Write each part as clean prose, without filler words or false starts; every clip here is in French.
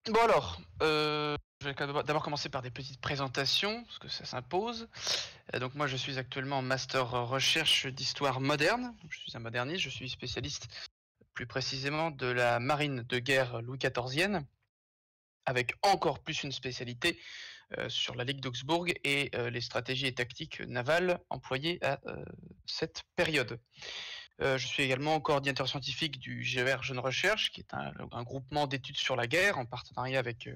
Bon alors, je vais d'abord commencer par des petites présentations, parce que ça s'impose. Donc moi je suis actuellement en master recherche d'histoire moderne. Je suis un moderniste, je suis spécialiste plus précisément de la marine de guerre Louis XIVienne, avec encore plus une spécialité sur la Ligue d'Augsbourg et les stratégies et tactiques navales employées à cette période. Je suis également coordinateur scientifique du GER Jeune Recherche, qui est un groupement d'études sur la guerre en partenariat avec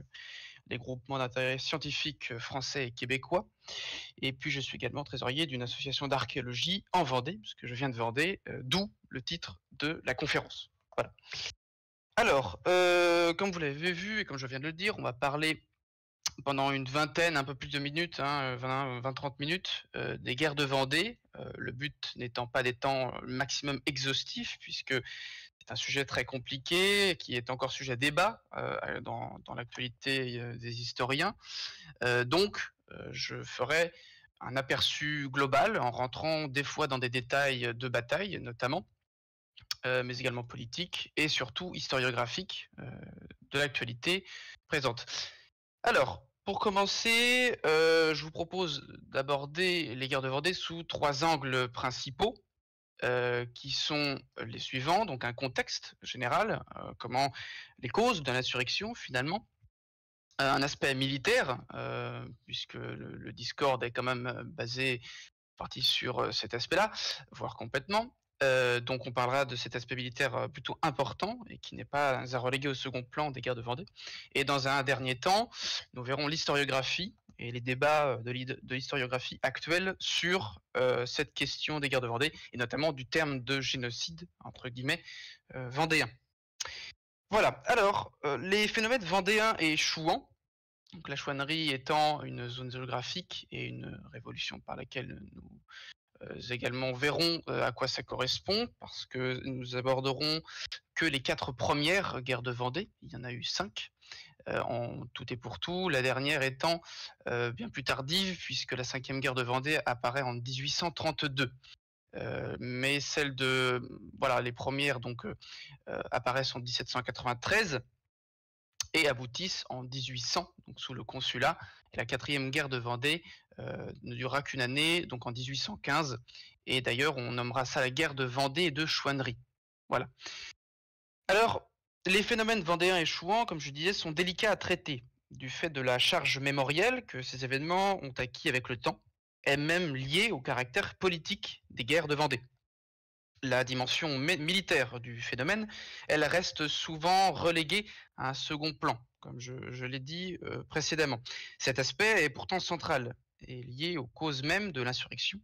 les groupements d'intérêt scientifiques français et québécois. Et puis je suis également trésorier d'une association d'archéologie en Vendée, puisque je viens de Vendée, d'où le titre de la conférence. Voilà. Alors, comme vous l'avez vu et comme je viens de le dire, on va parler pendant une vingtaine, un peu plus de minutes, 20-30 minutes, des guerres de Vendée. Le but n'étant pas d'étant le maximum exhaustif, puisque c'est un sujet très compliqué, qui est encore sujet à débat dans l'actualité des historiens. Je ferai un aperçu global en rentrant des fois dans des détails de bataille, notamment, mais également politiques et surtout historiographiques de l'actualité présente. Alors, pour commencer, je vous propose d'aborder les guerres de Vendée sous trois angles principaux, qui sont les suivants. Donc un contexte général, comment les causes de l'insurrection finalement, un aspect militaire, puisque le discord est quand même basé partie sur cet aspect-là, voire complètement. Donc on parlera de cet aspect militaire plutôt important et qui n'est pas à reléguer au second plan des guerres de Vendée. Et dans un dernier temps, nous verrons l'historiographie et les débats de l'historiographie actuelle sur cette question des guerres de Vendée et notamment du terme de génocide, entre guillemets, vendéen. Voilà, alors les phénomènes vendéens et chouans, donc la chouannerie étant une zone géographique et une révolution par laquelle nous également verrons à quoi ça correspond, parce que nous aborderons que les 4 premières guerres de Vendée. Il y en a eu 5 en tout et pour tout, la dernière étant bien plus tardive, puisque la 5e guerre de Vendée apparaît en 1832. Mais celles de voilà, les premières donc apparaissent en 1793 et aboutissent en 1800, donc sous le consulat. Et la 4e guerre de Vendée ne durera qu'une année, donc en 1815. Et d'ailleurs, on nommera ça la guerre de Vendée et de Chouannerie. Voilà. Alors, les phénomènes vendéens et chouans, comme je disais, sont délicats à traiter, du fait de la charge mémorielle que ces événements ont acquis avec le temps, et même liés au caractère politique des guerres de Vendée. La dimension militaire du phénomène, elle reste souvent reléguée à un second plan, comme je l'ai dit précédemment. Cet aspect est pourtant central et lié aux causes mêmes de l'insurrection.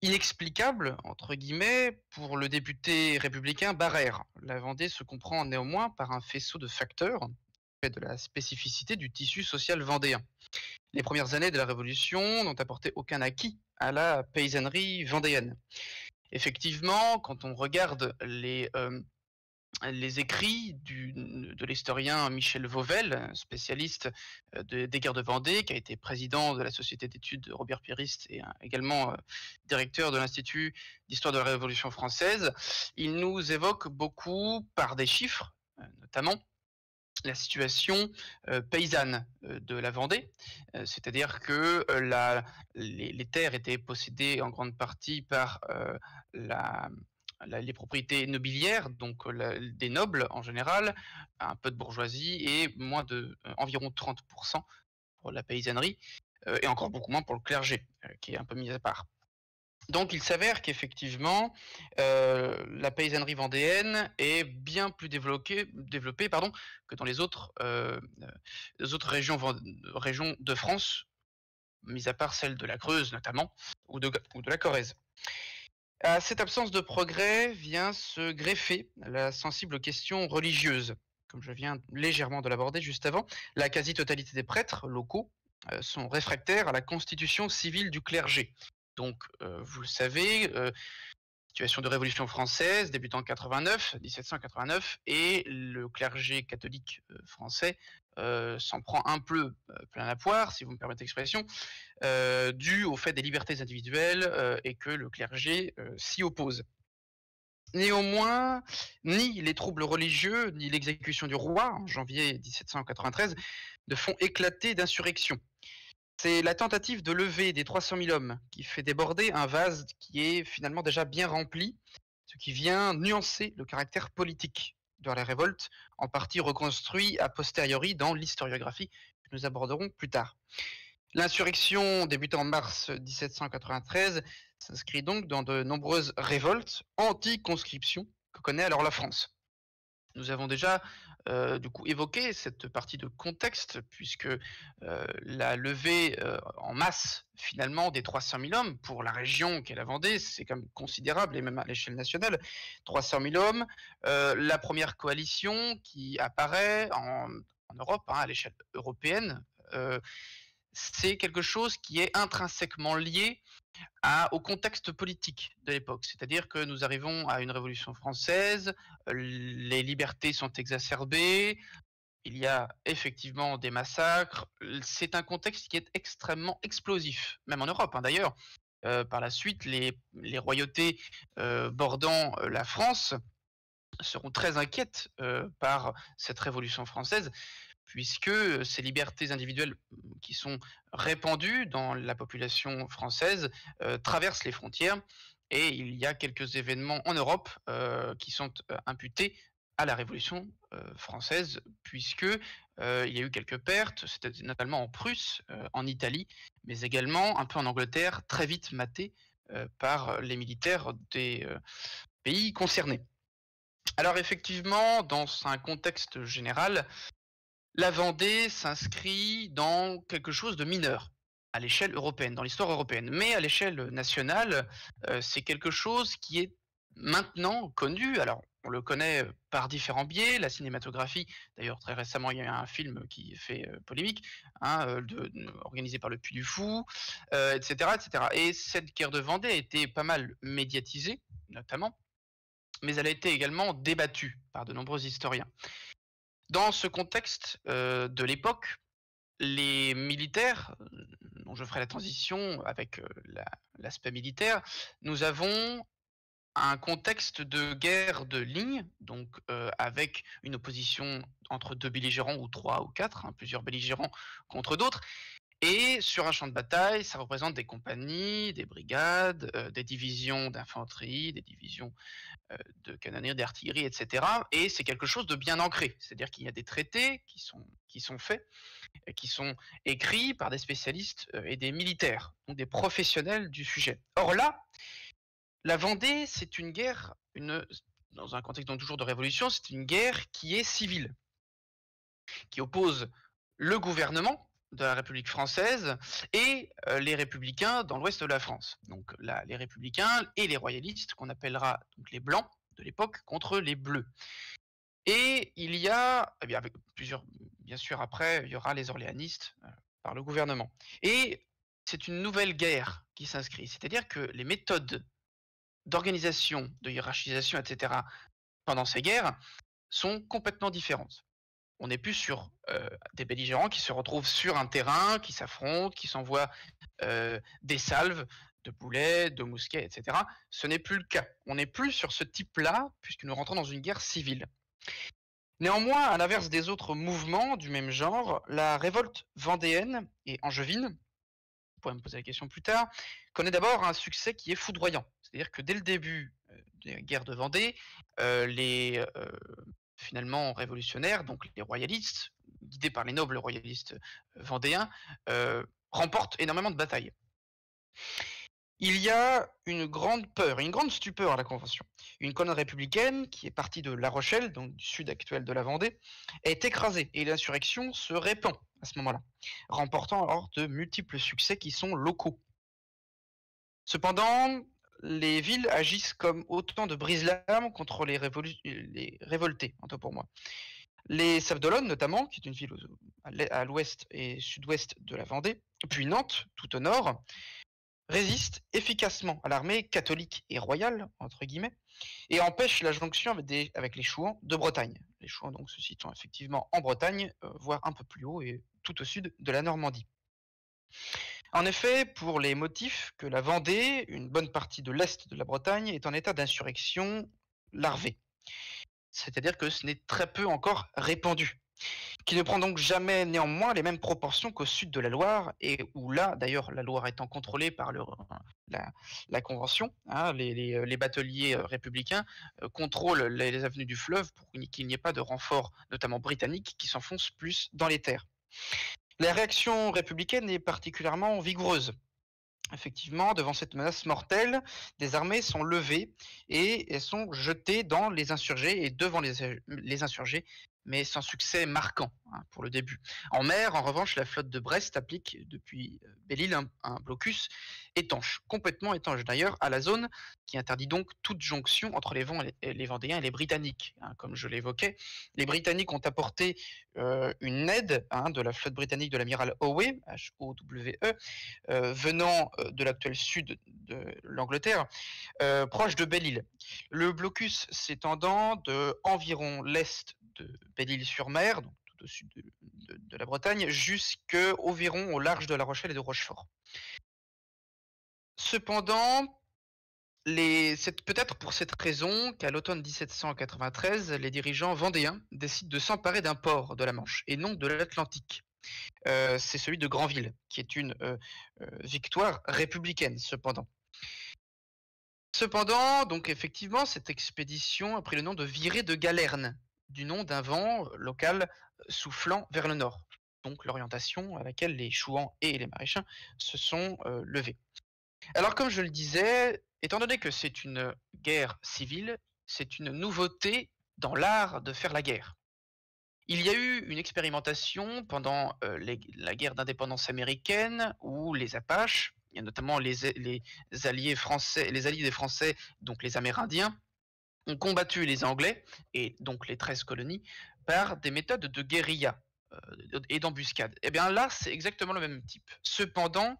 Inexplicable, entre guillemets, pour le député républicain Barrère. La Vendée se comprend néanmoins par un faisceau de facteurs de la spécificité du tissu social vendéen. Les premières années de la Révolution n'ont apporté aucun acquis à la paysannerie vendéenne. Effectivement, quand on regarde les écrits de l'historien Michel Vauvel, spécialiste des guerres de Vendée, qui a été président de la Société d'études Robert Pierriste et également directeur de l'Institut d'histoire de la Révolution française, il nous évoque beaucoup par des chiffres, notamment la situation paysanne de la Vendée, c'est-à-dire que les terres étaient possédées en grande partie par les propriétés nobiliaires, donc des nobles en général, un peu de bourgeoisie et moins de environ 30% pour la paysannerie, et encore beaucoup moins pour le clergé, qui est un peu mis à part. Donc il s'avère qu'effectivement, la paysannerie vendéenne est bien plus développée que dans les autres régions de France, mis à part celle de la Creuse notamment, ou de la Corrèze. À cette absence de progrès vient se greffer la sensible question religieuse. Comme je viens légèrement de l'aborder juste avant, la quasi-totalité des prêtres locaux sont réfractaires à la constitution civile du clergé. Donc, vous le savez, situation de Révolution française, débutant en 1789, et le clergé catholique français s'en prend un peu plein la poire, si vous me permettez l'expression, dû au fait des libertés individuelles et que le clergé s'y oppose. Néanmoins, ni les troubles religieux, ni l'exécution du roi en janvier 1793 ne font éclater d'insurrection. C'est la tentative de lever des 300 000 hommes qui fait déborder un vase qui est finalement déjà bien rempli, ce qui vient nuancer le caractère politique de la révolte, en partie reconstruit a posteriori dans l'historiographie que nous aborderons plus tard. L'insurrection débutant en mars 1793 s'inscrit donc dans de nombreuses révoltes anti-conscription que connaît alors la France. Nous avons déjà du coup évoqué cette partie de contexte puisque la levée en masse finalement des 300 000 hommes pour la région qu'est la Vendée, c'est quand même considérable et même à l'échelle nationale. 300 000 hommes, la première coalition qui apparaît en Europe, à l'échelle européenne, c'est quelque chose qui est intrinsèquement lié au contexte politique de l'époque. C'est-à-dire que nous arrivons à une révolution française, les libertés sont exacerbées, il y a effectivement des massacres. C'est un contexte qui est extrêmement explosif, même en Europe d'ailleurs. Par la suite, les royautés bordant la France seront très inquiètes par cette révolution française, puisque ces libertés individuelles qui sont répandues dans la population française traversent les frontières et il y a quelques événements en Europe qui sont imputés à la Révolution française, puisque il y a eu quelques pertes, c'était notamment en Prusse, en Italie, mais également un peu en Angleterre, très vite matées par les militaires des pays concernés. Alors effectivement, dans un contexte général, la Vendée s'inscrit dans quelque chose de mineur à l'échelle européenne, dans l'histoire européenne. Mais à l'échelle nationale, c'est quelque chose qui est maintenant connu. Alors, on le connaît par différents biais, la cinématographie. D'ailleurs, très récemment, il y a eu un film qui fait polémique, organisé par le Puy du Fou, etc., etc. Et cette guerre de Vendée a été pas mal médiatisée, notamment, mais elle a été également débattue par de nombreux historiens. Dans ce contexte de l'époque, les militaires, dont je ferai la transition avec l'aspect militaire, nous avons un contexte de guerre de ligne, donc avec une opposition entre deux belligérants ou trois ou quatre, plusieurs belligérants contre d'autres. Et sur un champ de bataille, ça représente des compagnies, des brigades, des divisions d'infanterie, des divisions de canonniers, d'artillerie, etc. Et c'est quelque chose de bien ancré. C'est-à-dire qu'il y a des traités qui sont faits, qui sont écrits par des spécialistes et des militaires, donc des professionnels du sujet. Or là, la Vendée, c'est une guerre, dans un contexte donc toujours de révolution, c'est une guerre qui est civile, qui oppose le gouvernement de la République française et les républicains dans l'ouest de la France. Donc là, les républicains et les royalistes, qu'on appellera donc les blancs de l'époque, contre les bleus. Et il y a, eh bien, avec plusieurs, bien sûr après, il y aura les orléanistes par le gouvernement. Et c'est une nouvelle guerre qui s'inscrit, c'est-à-dire que les méthodes d'organisation, de hiérarchisation, etc., pendant ces guerres, sont complètement différentes. On n'est plus sur des belligérants qui se retrouvent sur un terrain, qui s'affrontent, qui s'envoient des salves de boulets, de mousquets, etc. Ce n'est plus le cas. On n'est plus sur ce type-là, puisque nous rentrons dans une guerre civile. Néanmoins, à l'inverse des autres mouvements du même genre, la révolte vendéenne et angevine, vous pourrez me poser la question plus tard, connaît d'abord un succès qui est foudroyant. C'est-à-dire que dès le début des guerres de Vendée, les finalement révolutionnaires, donc les royalistes, guidés par les nobles royalistes vendéens, remportent énormément de batailles. Il y a une grande peur, une grande stupeur à la Convention. Une colonne républicaine, qui est partie de La Rochelle, donc du sud actuel de la Vendée, est écrasée et l'insurrection se répand à ce moment-là, remportant alors de multiples succès qui sont locaux. Cependant, les villes agissent comme autant de brise-lames contre les révoltés, en tout pour moi. Les Sables-d'Olonne, notamment, qui est une ville à l'ouest et sud-ouest de la Vendée, puis Nantes, tout au nord, résistent efficacement à l'armée catholique et royale, entre guillemets, et empêchent la jonction avec les Chouans de Bretagne. Les Chouans donc se situant effectivement en Bretagne, voire un peu plus haut et tout au sud de la Normandie. En effet, pour les motifs que la Vendée, une bonne partie de l'est de la Bretagne, est en état d'insurrection larvée. C'est-à-dire que ce n'est très peu encore répandu, qui ne prend donc jamais néanmoins les mêmes proportions qu'au sud de la Loire, et où là, d'ailleurs, la Loire étant contrôlée par la, la Convention, hein, les bateliers républicains contrôlent les avenues du fleuve pour qu'il n'y ait pas de renforts, notamment britanniques, qui s'enfoncent plus dans les terres. La réaction républicaine est particulièrement vigoureuse. Effectivement, devant cette menace mortelle, des armées sont levées et elles sont jetées dans les insurgés et devant les insurgés, mais sans succès marquant, hein, pour le début. En mer, en revanche, la flotte de Brest applique depuis Belle-Île un blocus étanche, complètement étanche d'ailleurs, à la zone qui interdit donc toute jonction entre les Vendéens et les Britanniques. Hein, comme je l'évoquais, les Britanniques ont apporté une aide, hein, de la flotte britannique de l'amiral Howe, H-O-W-E, venant de l'actuel sud de l'Angleterre, proche de Belle-Île. Le blocus s'étendant de environ l'est de Belle-Île-sur-Mer, donc tout au sud de la Bretagne, jusqu'au Viron, au large de La Rochelle et de Rochefort. Cependant, c'est peut-être pour cette raison qu'à l'automne 1793, les dirigeants vendéens décident de s'emparer d'un port de la Manche et non de l'Atlantique. C'est celui de Granville, qui est une victoire républicaine cependant. Cependant, donc effectivement, cette expédition a pris le nom de virée de Galerne, du nom d'un vent local soufflant vers le nord, donc l'orientation à laquelle les Chouans et les Maréchins se sont levés. Alors comme je le disais, étant donné que c'est une guerre civile, c'est une nouveauté dans l'art de faire la guerre. Il y a eu une expérimentation pendant la guerre d'indépendance américaine où les Apaches, et notamment les alliés français, les alliés des Français, donc les Amérindiens, ont combattu les Anglais et donc les 13 colonies par des méthodes de guérilla et d'embuscade. Et bien là, c'est exactement le même type. Cependant,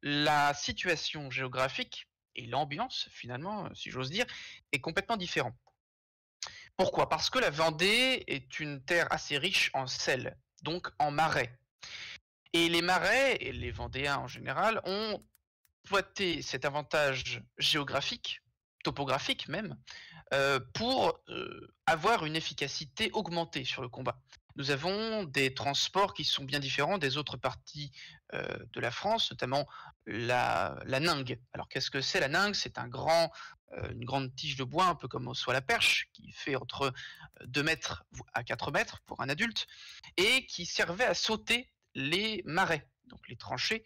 la situation géographique et l'ambiance, finalement, si j'ose dire, est complètement différente. Pourquoi? Parce que la Vendée est une terre assez riche en sel, donc en marais. Et les marais, et les Vendéens en général, ont exploité cet avantage géographique, topographique même, pour avoir une efficacité augmentée sur le combat. Nous avons des transports qui sont bien différents des autres parties de la France, notamment la ningue. Alors qu'est-ce que c'est la ningue? C'est une grande tige de bois, un peu comme soit la perche, qui fait entre 2 mètres à 4 mètres pour un adulte, et qui servait à sauter les marais. Donc les tranchées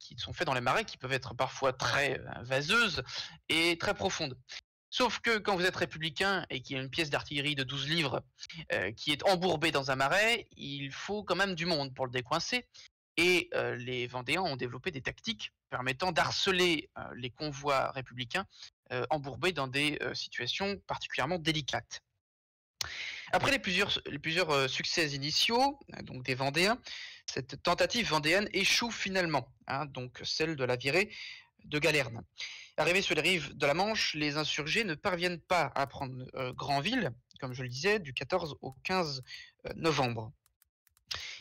qui sont faites dans les marais, qui peuvent être parfois très vaseuses et très profondes. Sauf que quand vous êtes républicain et qu'il y a une pièce d'artillerie de 12 livres qui est embourbée dans un marais, il faut quand même du monde pour le décoincer. Et les Vendéens ont développé des tactiques permettant d'harceler les convois républicains embourbés dans des situations particulièrement délicates. Après les plusieurs succès initiaux, donc des Vendéens, cette tentative vendéenne échoue finalement, hein, donc celle de la virée de Galerne. Arrivés sur les rives de la Manche, les insurgés ne parviennent pas à prendre Granville, comme je le disais, du 14 au 15 novembre.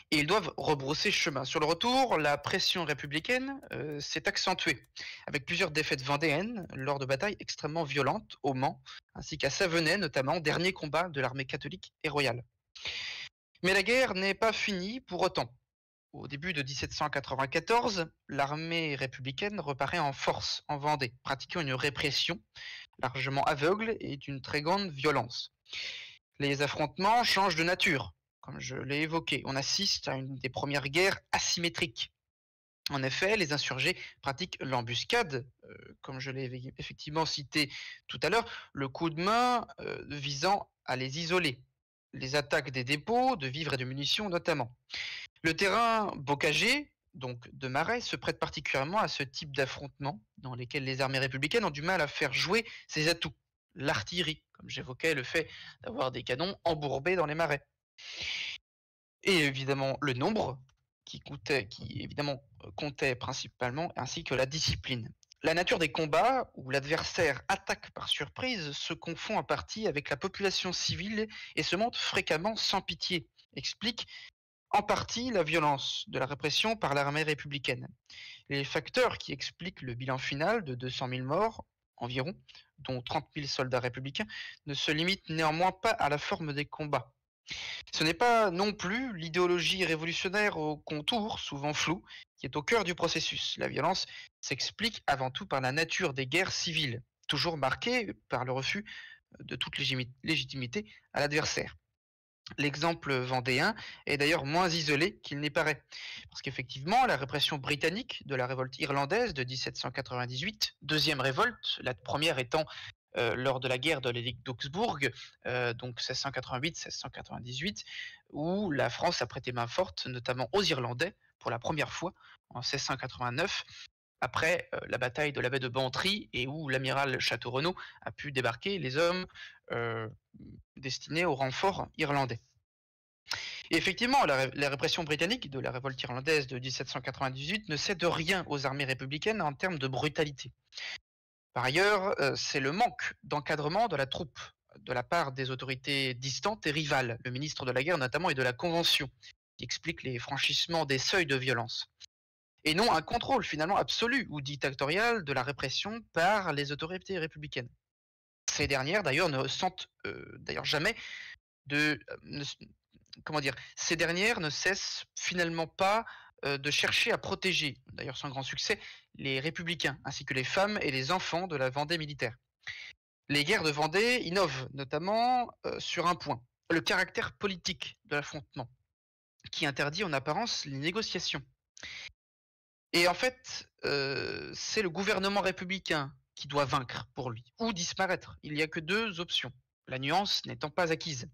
Et ils doivent rebrousser chemin. Sur le retour, la pression républicaine s'est accentuée, avec plusieurs défaites vendéennes lors de batailles extrêmement violentes au Mans, ainsi qu'à Savenay notamment, dernier combat de l'armée catholique et royale. Mais la guerre n'est pas finie pour autant. Au début de 1794, l'armée républicaine reparaît en force en Vendée, pratiquant une répression largement aveugle et d'une très grande violence. Les affrontements changent de nature, comme je l'ai évoqué. On assiste à une des premières guerres asymétriques. En effet, les insurgés pratiquent l'embuscade, comme je l'ai effectivement cité tout à l'heure, le coup de main visant à les isoler. Les attaques des dépôts de vivres et de munitions notamment. Le terrain bocagé, donc de marais, se prête particulièrement à ce type d'affrontement dans lesquels les armées républicaines ont du mal à faire jouer ses atouts. L'artillerie, comme j'évoquais, le fait d'avoir des canons embourbés dans les marais. Et évidemment le nombre, qui évidemment comptait principalement, ainsi que la discipline. La nature des combats, où l'adversaire attaque par surprise, se confond en partie avec la population civile et se montre fréquemment sans pitié, explique en partie la violence de la répression par l'armée républicaine. Les facteurs qui expliquent le bilan final de 200 000 morts environ dont 30 000 soldats républicains, ne se limite néanmoins pas à la forme des combats. Ce n'est pas non plus l'idéologie révolutionnaire aux contours souvent flous qui est au cœur du processus. La violence s'explique avant tout par la nature des guerres civiles, toujours marquées par le refus de toute légitimité à l'adversaire. L'exemple vendéen est d'ailleurs moins isolé qu'il n'y paraît, parce qu'effectivement, la répression britannique de la révolte irlandaise de 1798, deuxième révolte, la première étant lors de la guerre de l'édicte d'Augsbourg, donc 1688-1698, où la France a prêté main forte, notamment aux Irlandais, pour la première fois, en 1689, après la bataille de la baie de Bantry, et où l'amiral Château-Renaud a pu débarquer les hommes euh, destinés au renfort irlandais. Et effectivement, la répression britannique de la révolte irlandaise de 1798 ne cède rien aux armées républicaines en termes de brutalité. Par ailleurs, c'est le manque d'encadrement de la troupe de la part des autorités distantes et rivales, le ministre de la Guerre notamment et de la Convention, qui explique les franchissements des seuils de violence. Et non un contrôle finalement absolu ou dictatorial de la répression par les autorités républicaines. Ces dernières d'ailleurs ne sentent d'ailleurs jamais de comment dire, ces dernières ne cessent finalement pas de chercher à protéger, d'ailleurs sans grand succès, les républicains, ainsi que les femmes et les enfants de la Vendée militaire. Les guerres de Vendée innovent notamment sur un point, le caractère politique de l'affrontement, qui interdit en apparence les négociations. Et en fait, c'est le gouvernement républicain qui doit vaincre pour lui, ou disparaître. Il n'y a que deux options, la nuance n'étant pas acquise.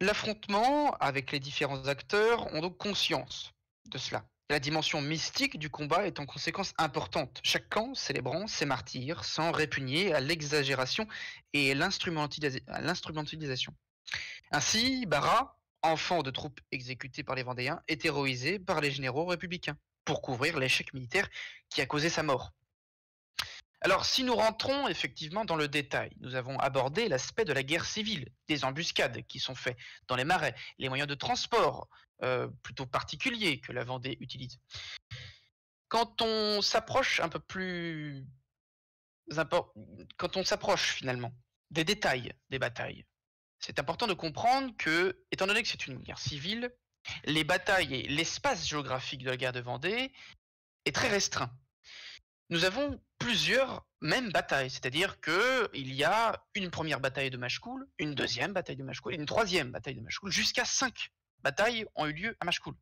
L'affrontement avec les différents acteurs ont donc conscience de cela. La dimension mystique du combat est en conséquence importante, chaque camp célébrant ses martyrs sans répugner à l'exagération et à l'instrumentalisation. Ainsi, Barras, enfant de troupes exécutées par les Vendéens, est héroïsé par les généraux républicains pour couvrir l'échec militaire qui a causé sa mort. Alors, si nous rentrons effectivement dans le détail, nous avons abordé l'aspect de la guerre civile, des embuscades qui sont faites dans les marais, les moyens de transport plutôt particuliers que la Vendée utilise. Quand on s'approche un peu plus quand on s'approche finalement des détails des batailles, c'est important de comprendre que, étant donné que c'est une guerre civile, les batailles et l'espace géographique de la guerre de Vendée est très restreint. Nous avons plusieurs mêmes batailles, c'est-à-dire qu'il y a une première bataille de Machecoul, une deuxième bataille de Machecoul et une troisième bataille de Machecoul, jusqu'à 5 batailles ont eu lieu à Machecoul.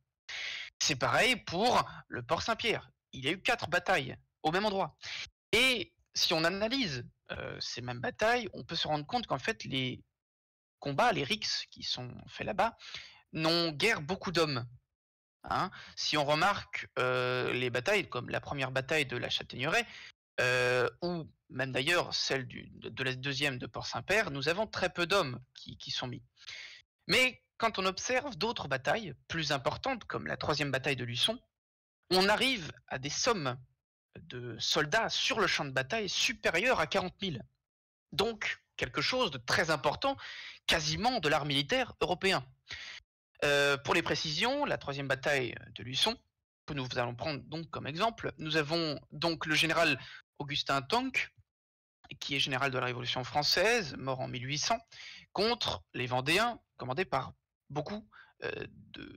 C'est pareil pour le Port Saint-Pierre, il y a eu 4 batailles au même endroit. Et si on analyse ces mêmes batailles, on peut se rendre compte qu'en fait les combats, les rixes qui sont faits là-bas, n'ont guère beaucoup d'hommes. Hein. Si on remarque les batailles, comme la première bataille de la Châtaigneraie, ou même d'ailleurs celle de la deuxième de Port-Saint-Père, nous avons très peu d'hommes qui sont mis. Mais quand on observe d'autres batailles plus importantes, comme la troisième bataille de Luçon, on arrive à des sommes de soldats sur le champ de bataille supérieures à 40 000. Donc quelque chose de très important, quasiment de l'art militaire européen. Pour les précisions, la troisième bataille de Luçon, que nous allons prendre donc comme exemple, nous avons donc le général Augustin Tonk, qui est général de la Révolution française, mort en 1800, contre les Vendéens, commandés par beaucoup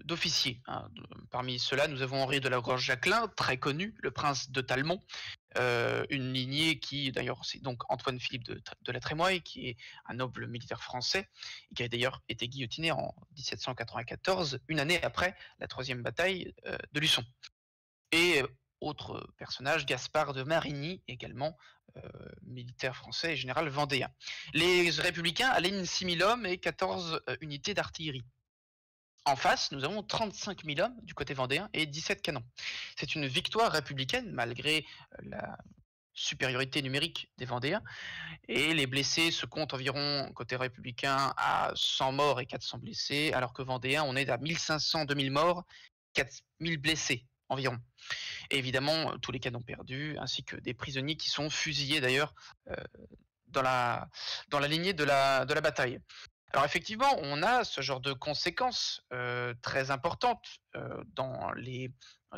d'officiers. Hein. Parmi ceux-là, nous avons Henri de la Gorge-Jacquelin, très connu, le prince de Talmont, une lignée qui, d'ailleurs, c'est donc Antoine-Philippe de la Trémoille, qui est un noble militaire français, et qui a d'ailleurs été guillotiné en 1794, une année après la troisième bataille de Luçon. Et autre personnage, Gaspard de Marigny, également militaire français et général vendéen. Les républicains alignent 6 000 hommes et 14 unités d'artillerie. En face, nous avons 35 000 hommes du côté vendéen et 17 canons. C'est une victoire républicaine malgré la supériorité numérique des Vendéens, et les blessés se comptent environ côté républicain à 100 morts et 400 blessés, alors que Vendéens, on est à 1500-2000 morts, 4000 blessés environ. Et évidemment, tous les canons perdus, ainsi que des prisonniers qui sont fusillés d'ailleurs dans la lignée de la bataille. Alors effectivement, on a ce genre de conséquences très importantes dans les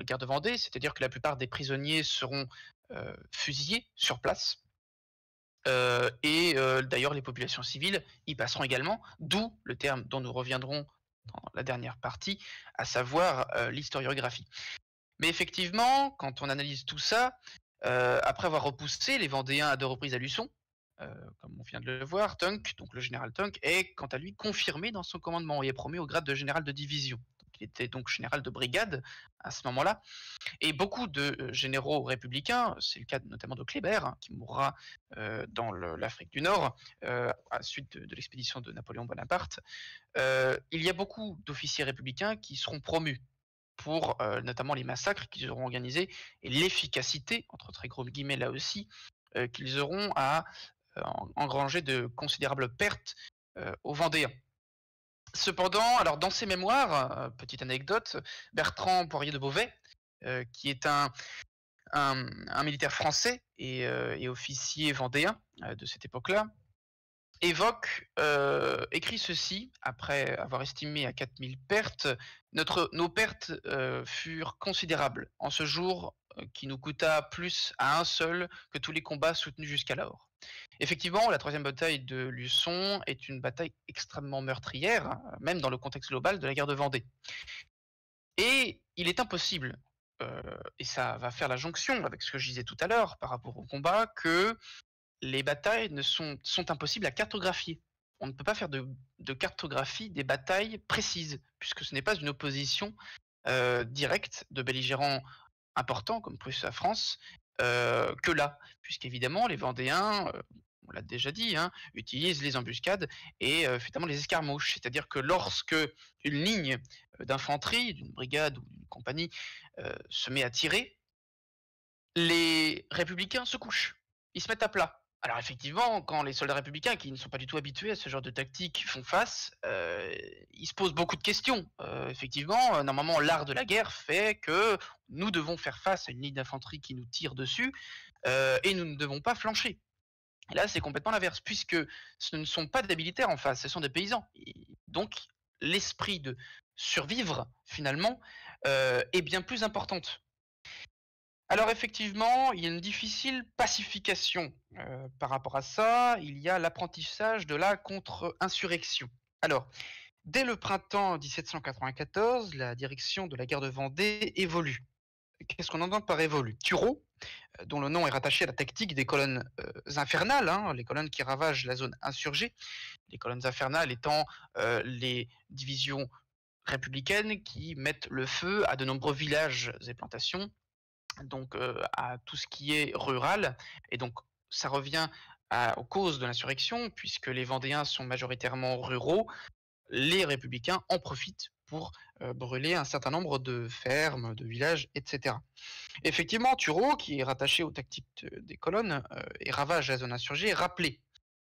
guerres de Vendée, c'est-à-dire que la plupart des prisonniers seront fusillés sur place. D'ailleurs, les populations civiles y passeront également, d'où le terme dont nous reviendrons dans la dernière partie, à savoir l'historiographie. Mais effectivement, quand on analyse tout ça, après avoir repoussé les Vendéens à deux reprises à Luçon, comme on vient de le voir, Tunk, donc le général Tunk, est quant à lui confirmé dans son commandement et est promu au grade de général de division. Donc, il était donc général de brigade à ce moment-là. Et beaucoup de généraux républicains, c'est le cas notamment de Kléber, hein, qui mourra dans l'Afrique du Nord à la suite de l'expédition de Napoléon Bonaparte, il y a beaucoup d'officiers républicains qui seront promus pour notamment les massacres qu'ils auront organisés et l'efficacité, entre très gros guillemets là aussi, qu'ils auront à engranger de considérables pertes aux Vendéens. Cependant, alors dans ses mémoires, petite anecdote, Bertrand Poirier de Beauvais, qui est un militaire français et officier vendéen de cette époque-là, écrit ceci, après avoir estimé à 4000 pertes, nos pertes furent considérables en ce jour qui nous coûta plus à un seul que tous les combats soutenus jusqu'alors. Effectivement, la troisième bataille de Luçon est une bataille extrêmement meurtrière, même dans le contexte global de la guerre de Vendée. Et il est impossible, et ça va faire la jonction avec ce que je disais tout à l'heure par rapport au combat, que les batailles sont impossibles à cartographier. On ne peut pas faire de cartographie des batailles précises, puisque ce n'est pas une opposition directe de belligérants importants, comme Prusse à France, que là, puisqu'évidemment, les Vendéens, on l'a déjà dit, hein, utilisent les embuscades et finalement les escarmouches. C'est-à-dire que lorsque une ligne d'infanterie, d'une brigade ou d'une compagnie, se met à tirer, les républicains se couchent, ils se mettent à plat. Alors effectivement, quand les soldats républicains, qui ne sont pas du tout habitués à ce genre de tactique, font face, ils se posent beaucoup de questions. Effectivement, normalement, l'art de la guerre fait que nous devons faire face à une ligne d'infanterie qui nous tire dessus, et nous ne devons pas flancher. Et là, c'est complètement l'inverse, puisque ce ne sont pas des militaires en face, ce sont des paysans. Et donc, l'esprit de survivre, finalement, est bien plus importante. Alors effectivement, il y a une difficile pacification par rapport à ça. Il y a l'apprentissage de la contre-insurrection. Alors, dès le printemps 1794, la direction de la guerre de Vendée évolue. Qu'est-ce qu'on entend par évolue? Turreau, dont le nom est rattaché à la tactique des colonnes infernales, hein, les colonnes qui ravagent la zone insurgée. Les colonnes infernales étant les divisions républicaines qui mettent le feu à de nombreux villages et plantations, donc à tout ce qui est rural. Et donc ça revient aux causes de l'insurrection, puisque les Vendéens sont majoritairement ruraux. Les républicains en profitent pour brûler un certain nombre de fermes, de villages, etc. Effectivement, Turreau, qui est rattaché aux tactiques des colonnes et ravage la zone insurgée, est rappelé.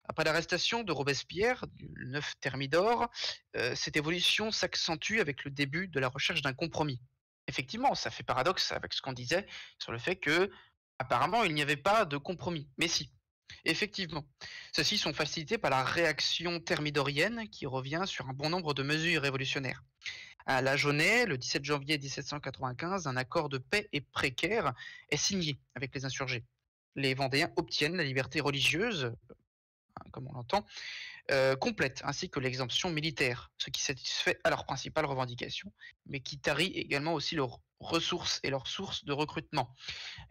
Après l'arrestation de Robespierre, du 9 Thermidor, cette évolution s'accentue avec le début de la recherche d'un compromis. Effectivement, ça fait paradoxe avec ce qu'on disait sur le fait que, apparemment, il n'y avait pas de compromis. Mais si, effectivement. Ceux-ci sont facilités par la réaction thermidorienne qui revient sur un bon nombre de mesures révolutionnaires. À La Jaunay, le 17 janvier 1795, un accord de paix et précaire est signé avec les insurgés. Les Vendéens obtiennent la liberté religieuse, comme on l'entend, complète, ainsi que l'exemption militaire, ce qui satisfait à leurs principales revendications, mais qui tarit également aussi leurs ressources et leurs sources de recrutement.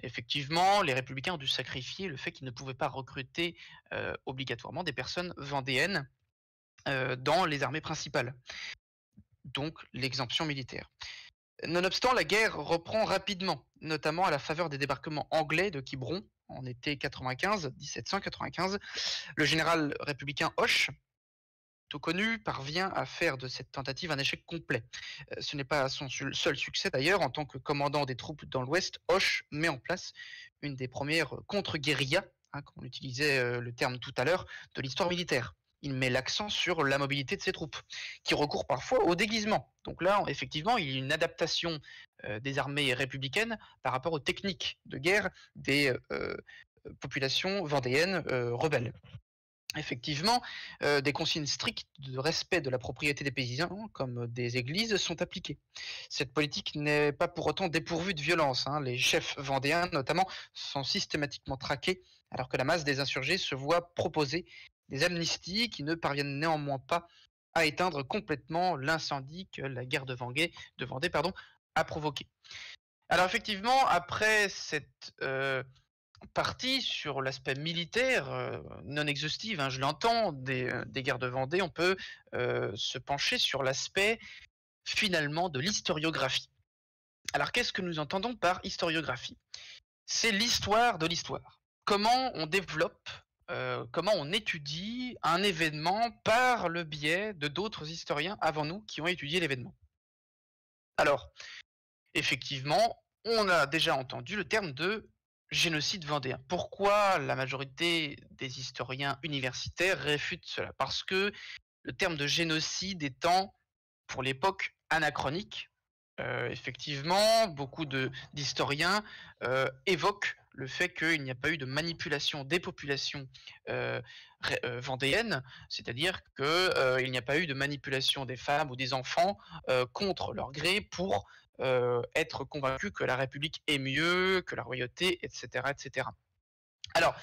Effectivement, les républicains ont dû sacrifier le fait qu'ils ne pouvaient pas recruter obligatoirement des personnes vendéennes dans les armées principales, donc l'exemption militaire. Nonobstant, la guerre reprend rapidement, notamment à la faveur des débarquements anglais de Quiberon en été 1795. Le général républicain Hoche, tout connu, parvient à faire de cette tentative un échec complet. Ce n'est pas son seul succès d'ailleurs. En tant que commandant des troupes dans l'Ouest, Hoche met en place une des premières contre-guérillas, hein, comme on utilisait le terme tout à l'heure, de l'histoire militaire. Il met l'accent sur la mobilité de ses troupes, qui recourent parfois au déguisement. Donc là, effectivement, il y a une adaptation des armées républicaines par rapport aux techniques de guerre des populations vendéennes rebelles. Effectivement, des consignes strictes de respect de la propriété des paysans, comme des églises, sont appliquées. Cette politique n'est pas pour autant dépourvue de violence, hein. Les chefs vendéens, notamment, sont systématiquement traqués, alors que la masse des insurgés se voit proposer des amnisties qui ne parviennent néanmoins pas à éteindre complètement l'incendie que la guerre de Vendée, pardon, a provoqué. Alors effectivement, après cette partie sur l'aspect militaire, non exhaustive, hein, je l'entends, des guerres de Vendée, on peut se pencher sur l'aspect finalement de l'historiographie. Alors qu'est-ce que nous entendons par historiographie? C'est l'histoire de l'histoire. Comment on développe, comment on étudie un événement par le biais de d'autres historiens avant nous qui ont étudié l'événement. Alors, effectivement, on a déjà entendu le terme de génocide vendéen. Pourquoi la majorité des historiens universitaires réfutent cela? Parce que le terme de génocide étant, pour l'époque, anachronique. Effectivement, beaucoup d'historiens évoquent le fait qu'il n'y a pas eu de manipulation des populations vendéennes, c'est-à-dire qu'il n'y a pas eu de manipulation des femmes ou des enfants contre leur gré pour être convaincus que la République est mieux, que la royauté, etc. etc. Alors,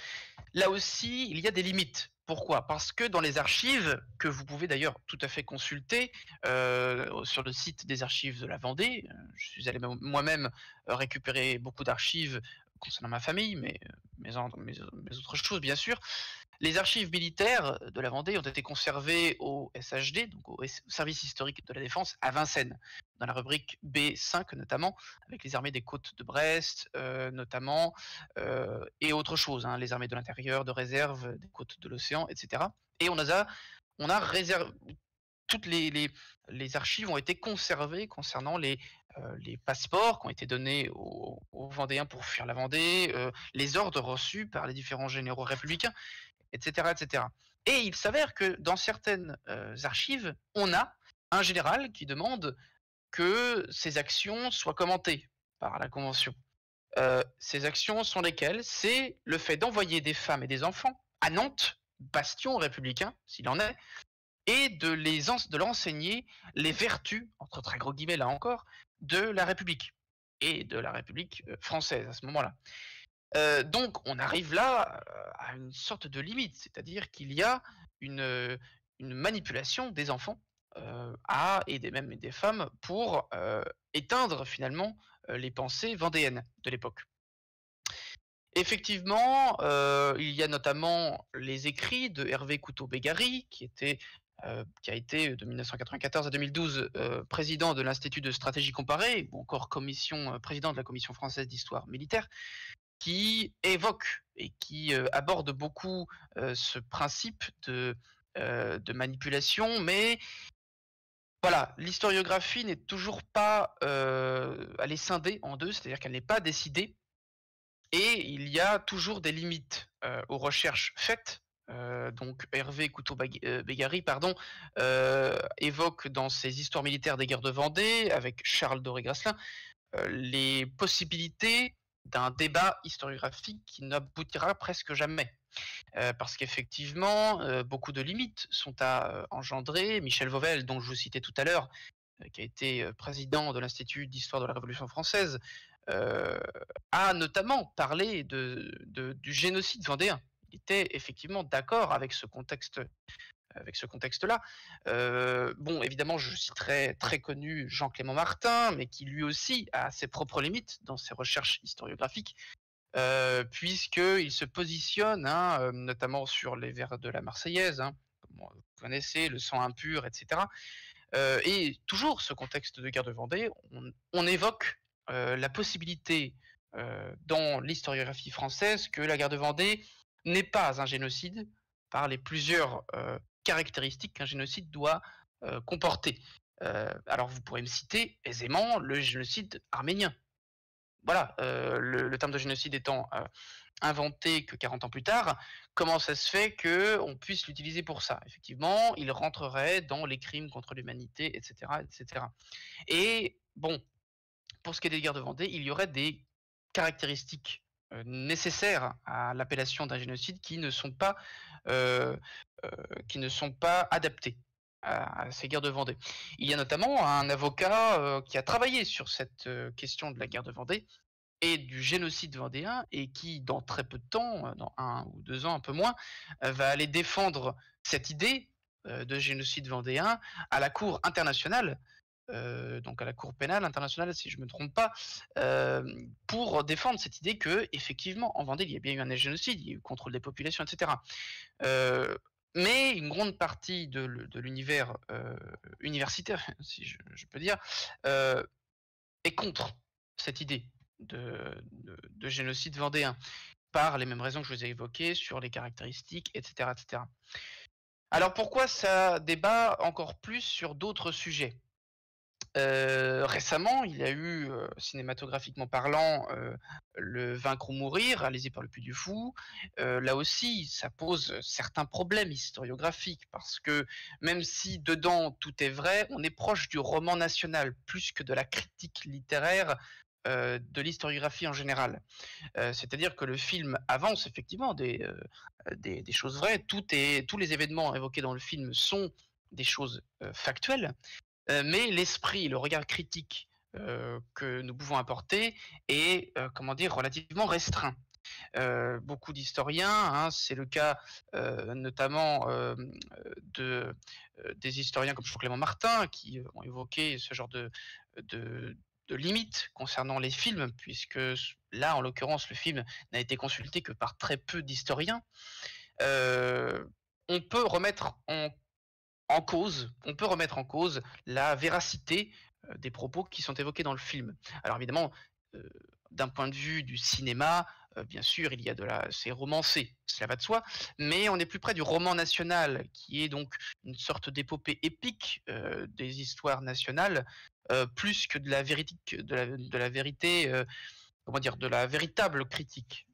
là aussi, il y a des limites. Pourquoi? Parce que dans les archives, que vous pouvez d'ailleurs tout à fait consulter sur le site des archives de la Vendée, je suis allé moi-même récupérer beaucoup d'archives concernant ma famille, mais mes autres choses bien sûr. Les archives militaires de la Vendée ont été conservées au SHD, donc au Service historique de la défense, à Vincennes, dans la rubrique B5 notamment, avec les armées des côtes de Brest notamment, et autres choses, hein, les armées de l'intérieur, de réserve, des côtes de l'océan, etc. Et on a réservé, toutes les archives ont été conservées concernant les passeports qui ont été donnés aux Vendéens pour fuir la Vendée, les ordres reçus par les différents généraux républicains, etc., etc. Et il s'avère que dans certaines archives, on a un général qui demande que ces actions soient commentées par la Convention. Ces actions sont lesquelles? C'est le fait d'envoyer des femmes et des enfants à Nantes, bastion républicain, s'il en est, et de leur enseigner les vertus, entre très gros guillemets là encore, de la République, et de la République française à ce moment-là. Donc on arrive là à une sorte de limite, c'est-à-dire qu'il y a une manipulation des enfants et même des femmes pour éteindre finalement les pensées vendéennes de l'époque. Effectivement, il y a notamment les écrits de Hervé Couteau-Bégary, qui a été de 1994 à 2012 président de l'Institut de stratégie comparée, ou encore président de la Commission française d'histoire militaire, qui évoque et qui aborde beaucoup ce principe de manipulation, mais voilà, l'historiographie n'est toujours pas, elle est scindée en deux, c'est-à-dire qu'elle n'est pas décidée, et il y a toujours des limites aux recherches faites. Donc Hervé Couteau-Bégary évoque dans ses histoires militaires des guerres de Vendée, avec Charles Doré-Grasselin, les possibilités d'un débat historiographique qui n'aboutira presque jamais. Parce qu'effectivement, beaucoup de limites sont à engendrer. Michel Vauvel, dont je vous citais tout à l'heure, qui a été président de l'Institut d'histoire de la Révolution française, a notamment parlé du génocide vendéen. Il était effectivement d'accord avec ce contexte-là. Bon, évidemment, je citerai très connu Jean-Clément Martin, mais qui lui aussi a ses propres limites dans ses recherches historiographiques, puisqu'il se positionne, hein, notamment sur les vers de la Marseillaise, hein, comme vous connaissez, le sang impur, etc. Et toujours ce contexte de guerre de Vendée, on évoque la possibilité dans l'historiographie française que la guerre de Vendée n'est pas un génocide par les plusieurs caractéristiques qu'un génocide doit comporter. Alors vous pourrez me citer aisément le génocide arménien. Voilà, le terme de génocide étant inventé que 40 ans plus tard, comment ça se fait qu'on puisse l'utiliser pour ça? Effectivement, il rentrerait dans les crimes contre l'humanité, etc., etc. Et bon, pour ce qui est des guerres de Vendée, il y aurait des caractéristiques nécessaires à l'appellation d'un génocide heu qui ne sont pas adaptés à ces guerres de Vendée. Il y a notamment un avocat, qui a travaillé sur cette, question de la guerre de Vendée et du génocide vendéen et qui, dans très peu de temps, dans 1 ou 2 ans, un peu moins, va aller défendre cette idée, de génocide vendéen à la cour internationale, donc à la cour pénale internationale si je ne me trompe pas, pour défendre cette idée que effectivement en Vendée il y a bien eu un génocide, il y a eu contrôle des populations et cetera. Heu, mais une grande partie de l'univers, universitaire, si je peux dire, heu, est contre cette idée de génocide vendéen, par les mêmes raisons que je vous ai évoquées sur les caractéristiques et cetera et cetera. Alors pourquoi ça débat encore plus sur d'autres sujets? Récemment, il y a eu, cinématographiquement parlant, le Vaincre ou mourir, réalisé par Le Puy du Fou. Là aussi, ça pose certains problèmes historiographiques parce que même si dedans tout est vrai, on est proche du roman national plus que de la critique littéraire, de l'historiographie en général. C'est-à-dire que le film avance effectivement des choses vraies, tous les événements évoqués dans le film sont des choses, factuelles, mais l'esprit, le regard critique, que nous pouvons apporter est, comment dire? Relativement restreint. Beaucoup d'historiens, hein, c'est le cas, notamment, des historiens comme Jean-Clément Martin qui, ont évoqué ce genre de de limites concernant les films puisque là, en l'occurrence, le film n'a été consulté que par très peu d'historiens. Heu, on peut remettre en cause la véracité, des propos qui sont évoqués dans le film. Alors évidemment, heu, d'un point de vue du cinéma, bien sûr, il y a de la c'est romancé, cela va de soi, mais on est plus près du roman national qui est donc une sorte d'épopée épique, des histoires nationales, plus que de la vérité, comment dire? De la véritable critique,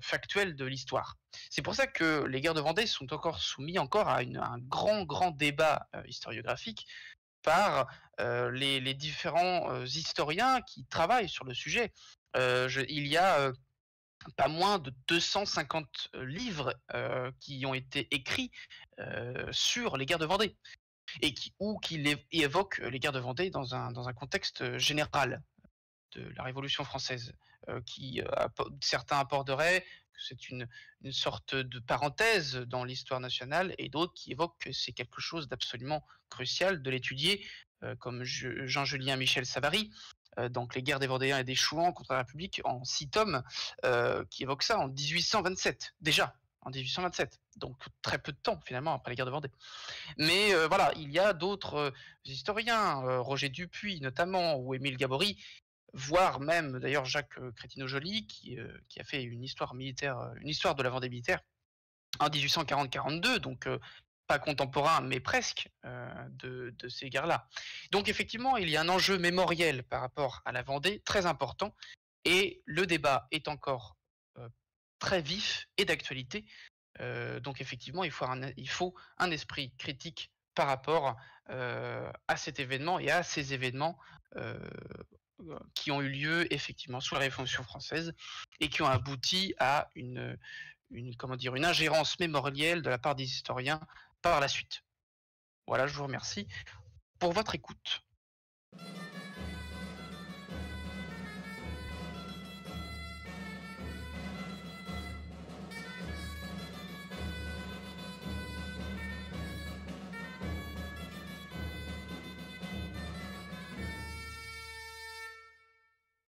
factuelle de l'histoire. C'est pour ça que les guerres de Vendée sont encore soumis encore à un grand, grand débat, historiographique par, les différents, historiens qui travaillent sur le sujet. Il y a, pas moins de 250 livres, qui ont été écrits, sur les guerres de Vendée et qui évoquent les guerres de Vendée dans un contexte, général de la Révolution française, qui certains aborderaient que c'est une sorte de parenthèse dans l'histoire nationale et d'autres qui évoquent que c'est quelque chose d'absolument crucial de l'étudier, comme Jean-Julien Michel Savary, donc Les guerres des Vendéens et des Chouans contre la République en 6 tomes, qui évoque ça en 1827, déjà, en 1827, donc très peu de temps finalement après les guerres de Vendée. Mais voilà, il y a d'autres, historiens, Roger Dupuy notamment ou Émile Gabory, voire même d'ailleurs Jacques, Crétinot-Joly qui a fait une histoire militaire, une histoire de la Vendée militaire en 1840-42, donc pas contemporain mais presque, de ces guerres-là. Donc effectivement, il y a un enjeu mémoriel par rapport à la Vendée très important et le débat est encore, heu, très vif et d'actualité. Donc effectivement, il faut un esprit critique par rapport, à cet événement et à ces événements, heu qui ont eu lieu effectivement sous la Révolution française et qui ont abouti à comment dire? Une ingérence mémorielle de la part des historiens par la suite. Voilà, je vous remercie pour votre écoute.